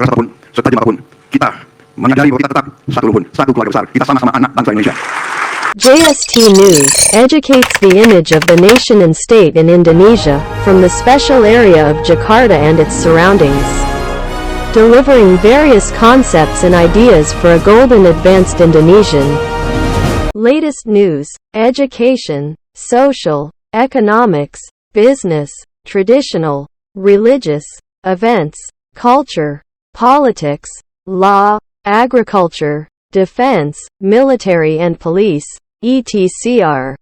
rasa apapun, serta apapun, kita menyadari bahwa kita tetap satu rumpun, satu keluarga besar. Kita sama-sama anak bangsa Indonesia. JST News educates the image of the nation and state in Indonesia, from the special area of Jakarta and its surroundings, delivering various concepts and ideas for a golden advanced Indonesian. Latest news, education, social, economics, business, traditional, religious, events, culture, politics, law, agriculture, defense, military and police, etc.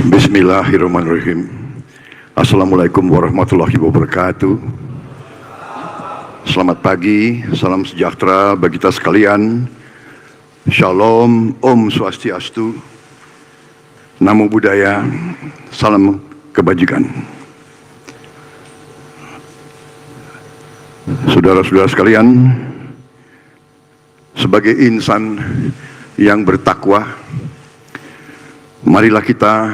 Bismillahirrahmanirrahim. Assalamualaikum warahmatullahi wabarakatuh. Selamat pagi, salam sejahtera bagi kita sekalian. Shalom, Om Swastiastu, Namo Buddhaya, salam kebajikan. Saudara-saudara sekalian, sebagai insan yang bertakwa, marilah kita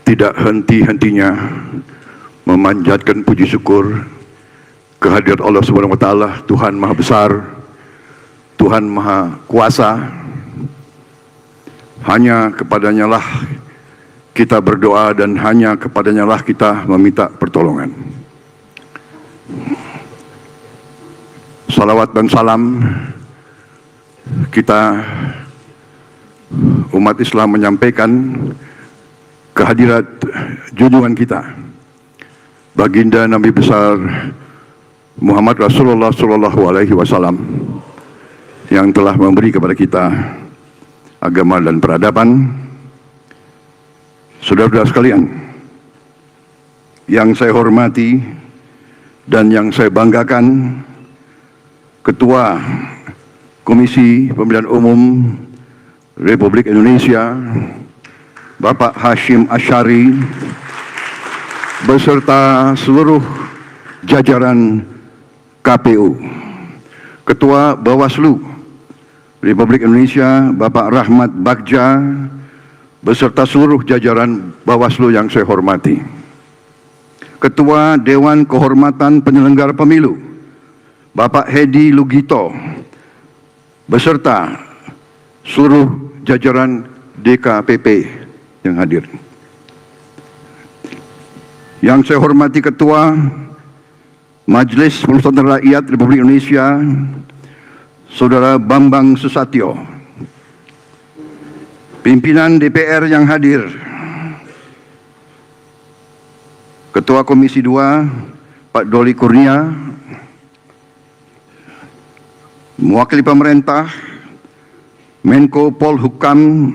tidak henti-hentinya memanjatkan puji syukur kehadirat Allah Subhanahu wa taala, Tuhan Maha Besar, Tuhan Maha Kuasa. Hanya kepadanya lah kita berdoa dan hanya kepadanya lah kita meminta pertolongan. Salawat dan salam kita umat Islam menyampaikan kehadirat junjungan kita, baginda Nabi besar Muhammad Rasulullah Sallallahu Alaihi Wasallam, yang telah memberi kepada kita agama dan peradaban. Saudara-saudara sekalian, yang saya hormati dan yang saya banggakan, Ketua Komisi Pemilihan Umum Republik Indonesia, Bapak Hashim Asyari, beserta seluruh jajaran KPU, Ketua Bawaslu Republik Indonesia, Bapak Rahmat Bagja, beserta seluruh jajaran Bawaslu yang saya hormati, Ketua Dewan Kehormatan Penyelenggara Pemilu, Bapak Hedi Lugito, beserta seluruh jajaran DKPP yang hadir. Yang saya hormati Ketua Majelis Permusyawaratan Rakyat Republik Indonesia, Saudara Bambang Susatyo, pimpinan DPR yang hadir, Ketua Komisi 2 Pak Doli Kurnia, mewakili pemerintah, Menko Polhukam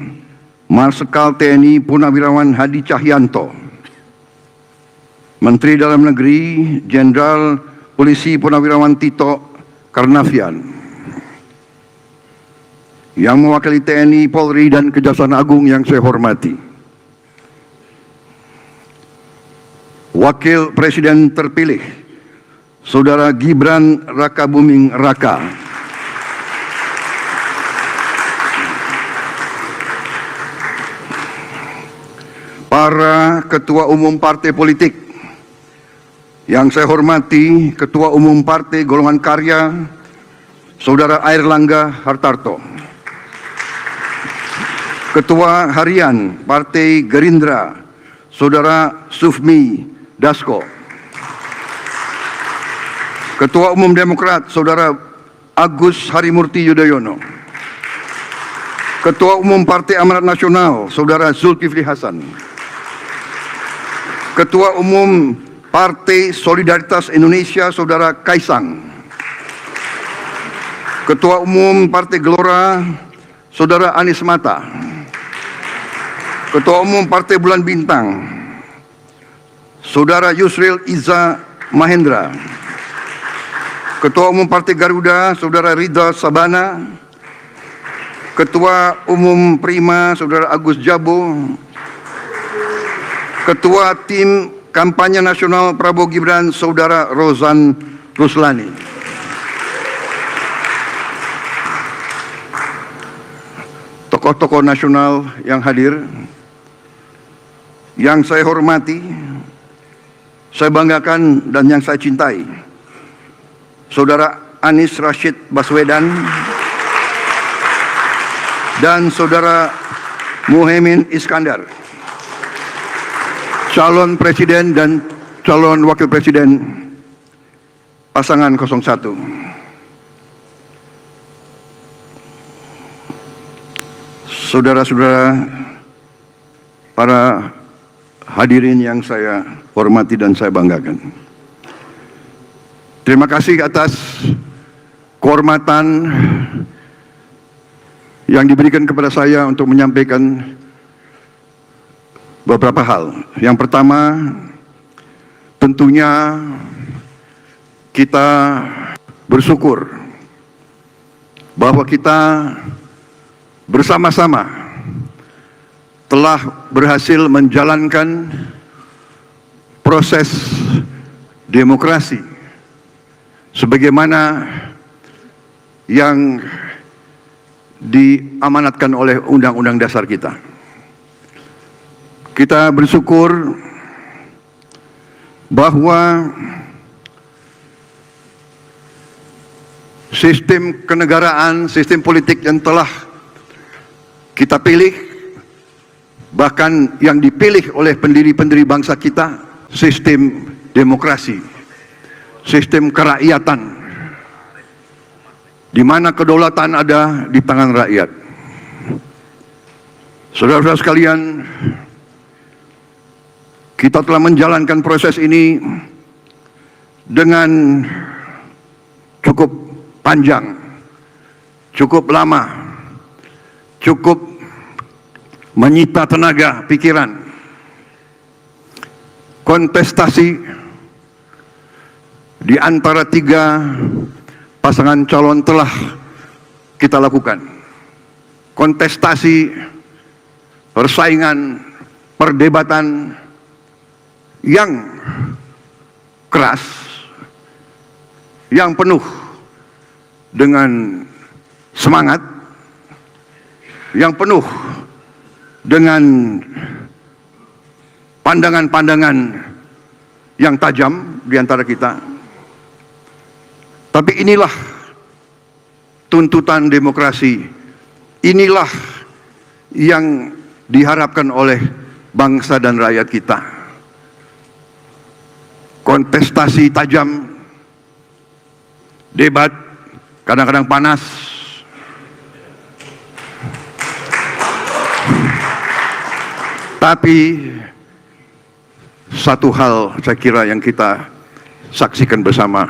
Marsikal TNI Purnawirawan Hadi Cahyanto, Menteri Dalam Negeri Jenderal Polisi Purnawirawan Tito Karnavian, yang mewakili TNI, Polri, dan Kejaksaan Agung yang saya hormati, Wakil Presiden terpilih Saudara Gibran Rakabuming Raka, para ketua umum partai politik yang saya hormati, Ketua Umum Partai Golongan Karya Saudara Airlangga Hartarto, Ketua Harian Partai Gerindra Saudara Sufmi Dasko, Ketua Umum Demokrat Saudara Agus Harimurti Yudhoyono, Ketua Umum Partai Amanat Nasional Saudara Zulkifli Hasan, Ketua Umum Partai Solidaritas Indonesia Saudara Kaisang, Ketua Umum Partai Gelora Saudara Anies Mata, Ketua Umum Partai Bulan Bintang Saudara Yusril Iza Mahendra, Ketua Umum Partai Garuda Saudara Ridha Sabana, Ketua Umum Prima Saudara Agus Jabo, Ketua Tim Kampanye Nasional Prabowo Gibran Saudara Rozan Ruslani, tokoh-tokoh nasional yang hadir, yang saya hormati, saya banggakan, dan yang saya cintai, Saudara Anies Rashid Baswedan, dan Saudara Muhaimin Iskandar, calon presiden dan calon wakil presiden pasangan 01. Saudara-saudara, para hadirin yang saya hormati dan saya banggakan. Terima kasih atas kehormatan yang diberikan kepada saya untuk menyampaikan beberapa hal. Yang pertama, tentunya kita bersyukur bahwa kita bersama-sama telah berhasil menjalankan proses demokrasi sebagaimana yang diamanatkan oleh Undang-Undang Dasar kita. Kita bersyukur bahwa sistem kenegaraan, sistem politik yang telah kita pilih, bahkan yang dipilih oleh pendiri-pendiri bangsa kita, sistem demokrasi, sistem kerakyatan, di mana kedaulatan ada di tangan rakyat. Saudara-saudara sekalian, kita telah menjalankan proses ini dengan cukup panjang, cukup lama, cukup menyita tenaga pikiran. Kontestasi di antara 3 pasangan calon telah kita lakukan. Kontestasi, persaingan, perdebatan yang keras, yang penuh dengan semangat, yang penuh dengan pandangan-pandangan yang tajam di antara kita. Tapi inilah tuntutan demokrasi, inilah yang diharapkan oleh bangsa dan rakyat kita. Kontestasi tajam, debat kadang-kadang panas, tapi satu hal saya kira yang kita saksikan bersama,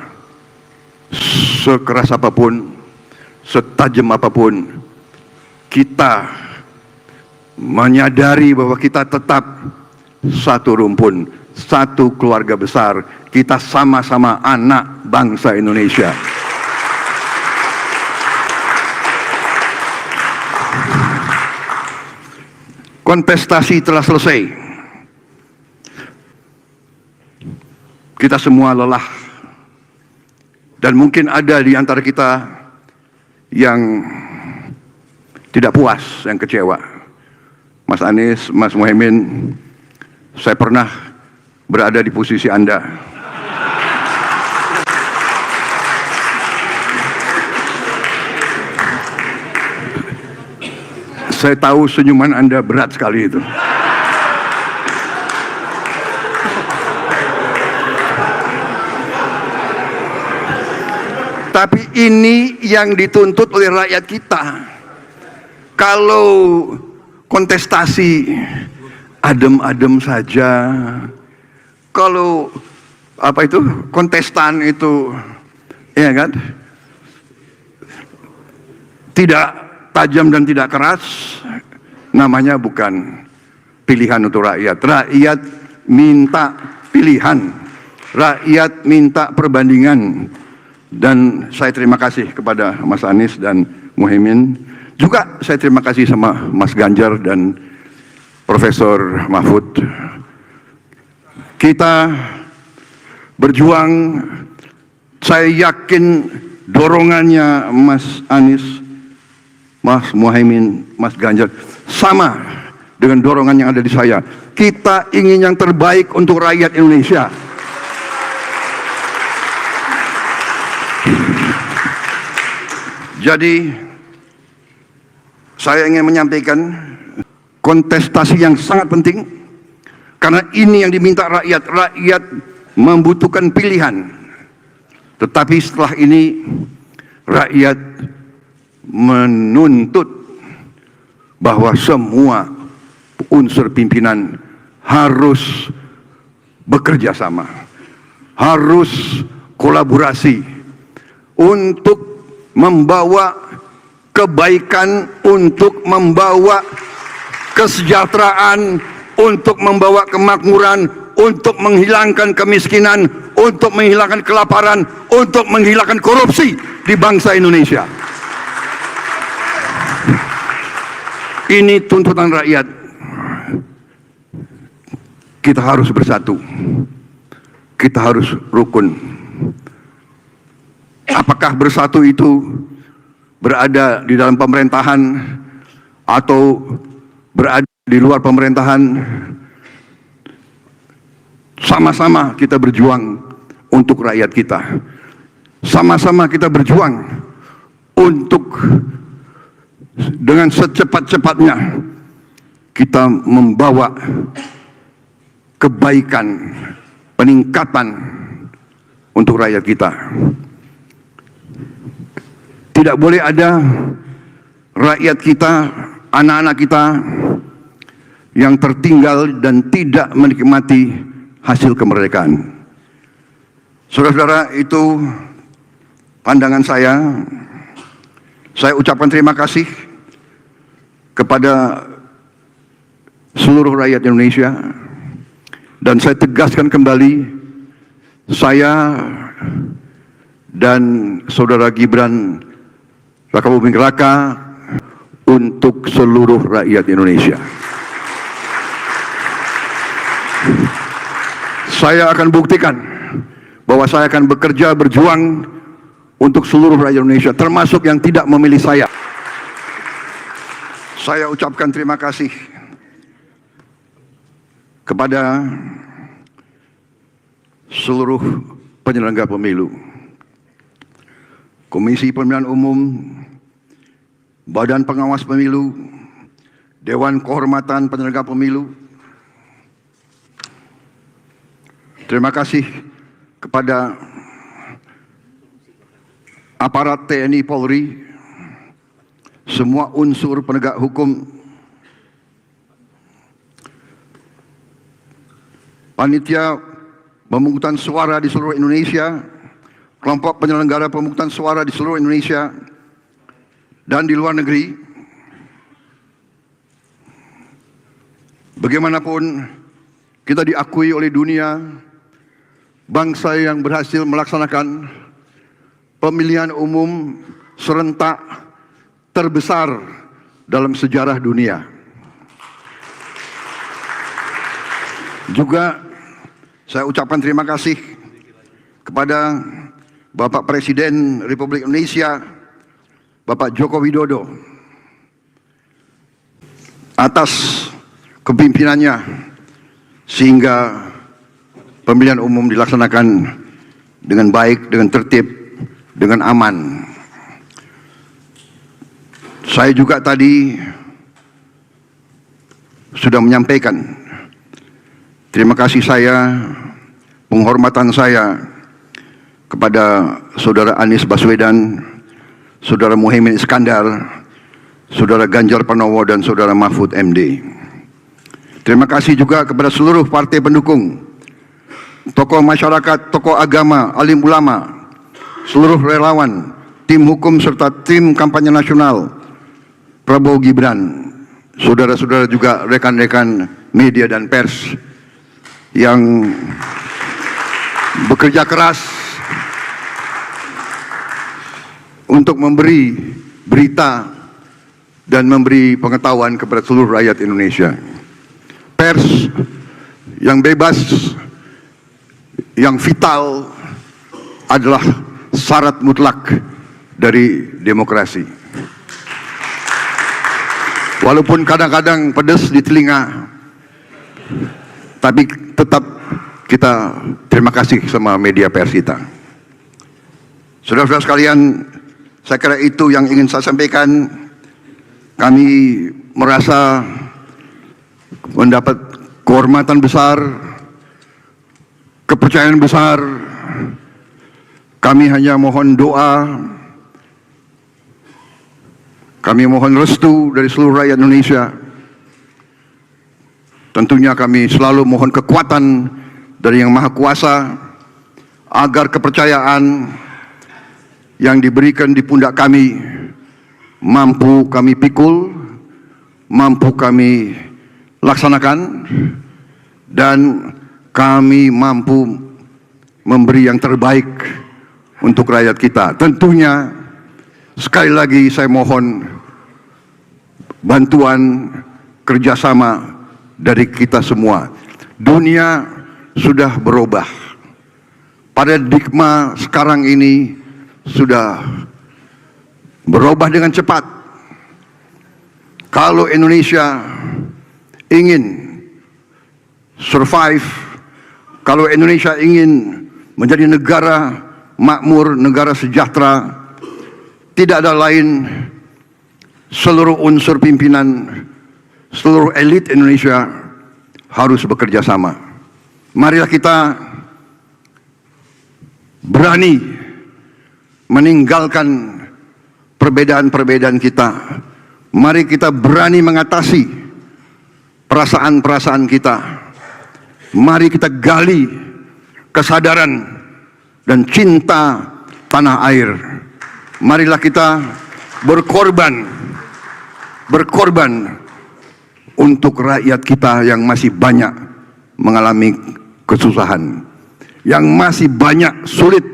sekeras apapun, setajam apapun, kita menyadari bahwa kita tetap satu rumpun, satu keluarga besar. Kita sama-sama anak bangsa Indonesia. Kontestasi telah selesai. Kita semua lelah. Dan mungkin ada di antara kita yang tidak puas, yang kecewa. Mas Anies, Mas Muhaimin, saya pernah berada di posisi Anda. Saya tahu senyuman Anda berat sekali itu. Tapi ini yang dituntut oleh rakyat kita. Kalau kontestasi adem-adem saja, kalau apa itu kontestan itu, ya kan, tidak tajam dan tidak keras, namanya bukan pilihan untuk rakyat. Rakyat minta pilihan, rakyat minta perbandingan. Dan saya terima kasih kepada Mas Anies dan Muhaimin. Juga saya terima kasih sama Mas Ganjar dan Profesor Mahfud. Kita berjuang, saya yakin dorongannya Mas Anies, Mas Muhaimin, Mas Ganjar sama dengan dorongan yang ada di saya. Kita ingin yang terbaik untuk rakyat Indonesia. Jadi saya ingin menyampaikan kontestasi yang sangat penting, karena ini yang diminta rakyat. Rakyat membutuhkan pilihan. Tetapi setelah ini rakyat menuntut bahwa semua unsur pimpinan harus bekerja sama, harus kolaborasi untuk membawa kebaikan, untuk membawa kesejahteraan, untuk membawa kemakmuran, untuk menghilangkan kemiskinan, untuk menghilangkan kelaparan, untuk menghilangkan korupsi di bangsa Indonesia. Ini tuntutan rakyat. Kita harus bersatu. Kita harus rukun. Apakah bersatu itu berada di dalam pemerintahan atau berada di luar pemerintahan? Sama-sama kita berjuang untuk rakyat kita. Sama-sama kita berjuang untuk dengan secepat-cepatnya kita membawa kebaikan, peningkatan untuk rakyat kita. Tidak boleh ada rakyat kita, anak-anak kita yang tertinggal dan tidak menikmati hasil kemerdekaan. Saudara-saudara, itu pandangan saya. Saya ucapkan terima kasih kepada seluruh rakyat Indonesia, dan saya tegaskan kembali, saya dan saudara Gibran Rakabuming Raka untuk seluruh rakyat Indonesia. Saya akan buktikan bahwa saya akan bekerja, berjuang untuk seluruh rakyat Indonesia, termasuk yang tidak memilih saya. Saya ucapkan terima kasih kepada seluruh penyelenggara pemilu, Komisi Pemilihan Umum, Badan Pengawas Pemilu, Dewan Kehormatan Penyelenggara Pemilu. Terima kasih kepada aparat TNI Polri, semua unsur penegak hukum, panitia pemungutan suara di seluruh Indonesia, kelompok penyelenggara pemungutan suara di seluruh Indonesia dan di luar negeri. Bagaimanapun kita diakui oleh dunia, bangsa yang berhasil melaksanakan pemilihan umum serentak terbesar dalam sejarah dunia. Juga saya ucapkan terima kasih kepada Bapak Presiden Republik Indonesia, Bapak Joko Widodo, atas kepimpinannya sehingga pemilihan umum dilaksanakan dengan baik, dengan tertib, dengan aman. Saya juga tadi sudah menyampaikan terima kasih saya, penghormatan saya kepada Saudara Anies Baswedan, Saudara Muhaimin Iskandar, Saudara Ganjar Pranowo, dan Saudara Mahfud MD. Terima kasih juga kepada seluruh partai pendukung, tokoh masyarakat, tokoh agama, alim ulama, seluruh relawan, tim hukum, serta tim kampanye nasional Prabowo Gibran, saudara-saudara juga rekan-rekan media dan pers yang bekerja keras untuk memberi berita dan memberi pengetahuan kepada seluruh rakyat Indonesia. Pers yang bebas, yang vital adalah syarat mutlak dari demokrasi. Walaupun kadang-kadang pedas di telinga, tapi tetap kita terima kasih sama media pers kita. Saudara-saudara sekalian, Saya kira itu yang ingin saya sampaikan. Kami merasa mendapat kehormatan besar, kepercayaan besar. Kami hanya mohon doa, kami mohon restu dari seluruh rakyat Indonesia. Tentunya kami selalu mohon kekuatan dari Yang Maha Kuasa agar kepercayaan yang diberikan di pundak kami mampu kami pikul, mampu kami laksanakan, dan kami mampu memberi yang terbaik untuk rakyat kita. Tentunya sekali lagi saya mohon bantuan kerjasama dari kita semua. Dunia sudah berubah. Paradigma sekarang ini sudah berubah dengan cepat. Kalau Indonesia ingin survive, kalau Indonesia ingin menjadi negara makmur, negara sejahtera, tidak ada lain, seluruh unsur pimpinan, seluruh elit Indonesia harus bekerja sama. Marilah kita berani meninggalkan perbedaan-perbedaan kita. Mari kita berani mengatasi perasaan-perasaan kita. Mari kita gali kesadaran dan cinta tanah air. Marilah kita berkorban untuk rakyat kita yang masih banyak mengalami kesusahan, yang masih banyak sulit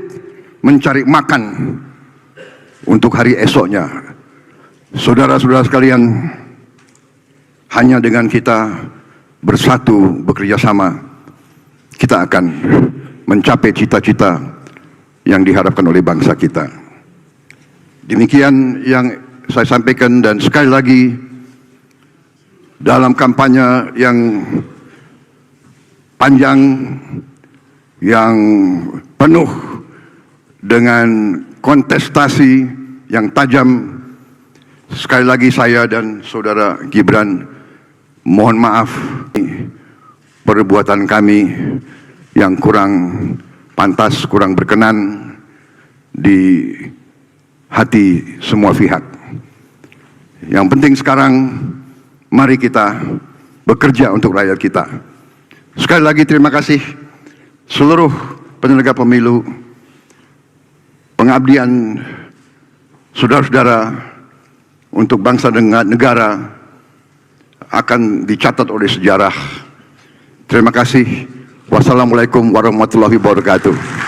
mencari makan untuk hari esoknya. Saudara-saudara sekalian, hanya dengan kita bersatu, bekerja sama, kita akan mencapai cita-cita yang diharapkan oleh bangsa kita. Demikian yang saya sampaikan, dan sekali lagi dalam kampanye yang panjang, yang penuh dengan kontestasi yang tajam, sekali lagi saya dan saudara Gibran mohon maaf perbuatan kami yang kurang pantas, kurang berkenan di hati semua pihak. Yang penting sekarang mari kita bekerja untuk rakyat kita. Sekali lagi terima kasih seluruh penyelenggara pemilu. Pengabdian saudara-saudara untuk bangsa dan negara akan dicatat oleh sejarah. Terima kasih. Wassalamualaikum warahmatullahi wabarakatuh.